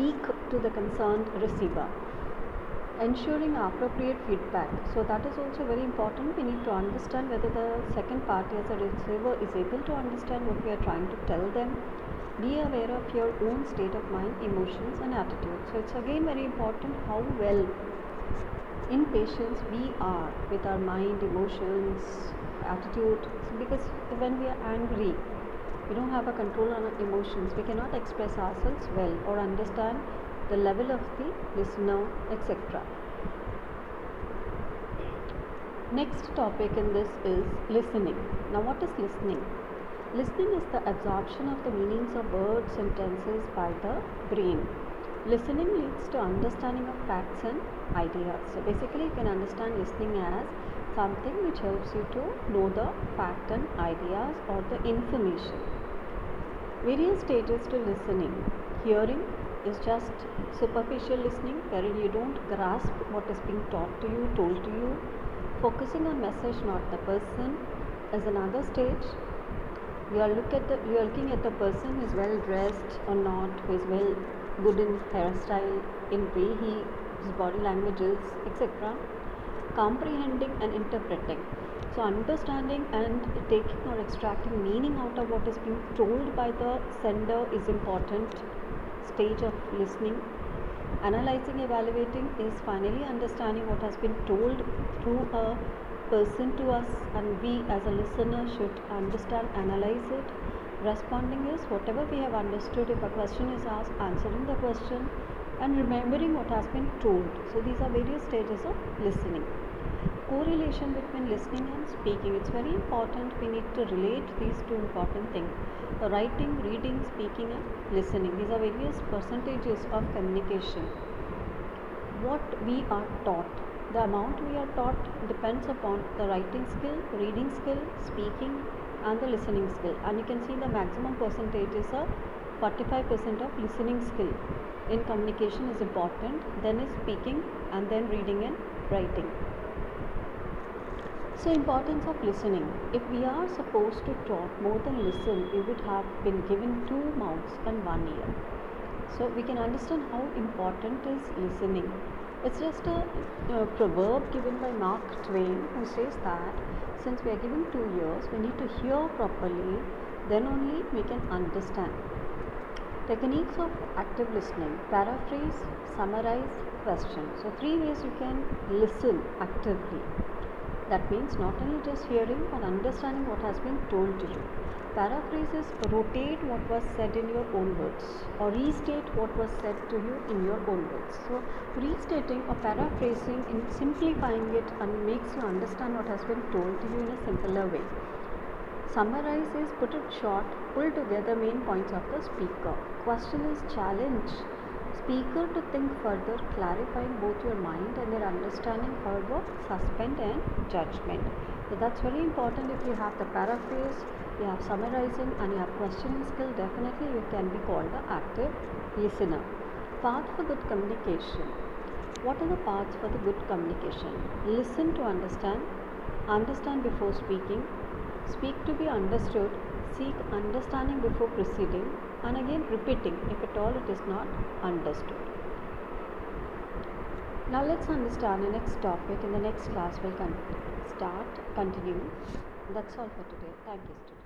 speak to the concerned receiver. Ensuring appropriate feedback. So that is also very important. We need to understand whether the second party as a receiver is able to understand what we are trying to tell them. Be aware of your own state of mind, emotions and attitude. So it's again very important how well in patience we are with our mind, emotions, attitude. Because when we are angry, we don't have a control on our emotions. We cannot express ourselves well or understand the level of the listener, etc. Next topic in this is listening. Now, what is listening? Listening is the absorption of the meanings of words, sentences by the brain. Listening leads to understanding of facts and ideas. So basically you can understand listening as something which helps you to know the fact and ideas or the information. Various stages to listening. Hearing is just superficial listening, wherein you don't grasp what is being taught to you, told to you. Focusing on message, not the person, is another stage. You are looking at the person who is well dressed or not, who is well good in hairstyle, in way his body language is, etc. Comprehending and interpreting. So understanding and taking or extracting meaning out of what is being told by the sender is important stage of listening. Analyzing, evaluating is finally understanding what has been told through a person to us, and we as a listener should understand, analyze it. Responding is whatever we have understood. If a question is asked, answering the question and remembering what has been told. So these are various stages of listening. Correlation between listening and speaking. It's very important. We need to relate these two important things. The writing, reading, speaking and listening. These are various percentages of communication. What we are taught. The amount we are taught depends upon the writing skill, reading skill, speaking and the listening skill. And you can see the maximum percentage is a 45% of listening skill in communication is important. Then is speaking and then reading and writing. So importance of listening. If we are supposed to talk more than listen, we would have been given 2 mouths and 1 ear. So we can understand how important is listening. It's just a proverb given by Mark Twain, who says that since we are given 2 ears, we need to hear properly, then only we can understand. Techniques of active listening. Paraphrase, summarize, question. So 3 ways you can listen actively. That means not only just hearing but understanding what has been told to you. Paraphrases, rotate what was said in your own words or restate what was said to you in your own words. So restating or paraphrasing in simplifying it and makes you understand what has been told to you in a simpler way. Summarize is put it short, pull together main points of the speaker. Question is challenge speaker to think further, clarifying both your mind and their understanding, however, suspend and judgment. So that's very important. If you have the paraphrase, you have summarizing and you have questioning skill, definitely you can be called the active listener. Path for good communication. What are the paths for the good communication? Listen to understand, understand before speaking, speak to be understood, seek understanding before proceeding, and again repeating if at all it is not understood. Now let's understand the next topic. In the next class we'll continue. That's all for today. Thank you, students.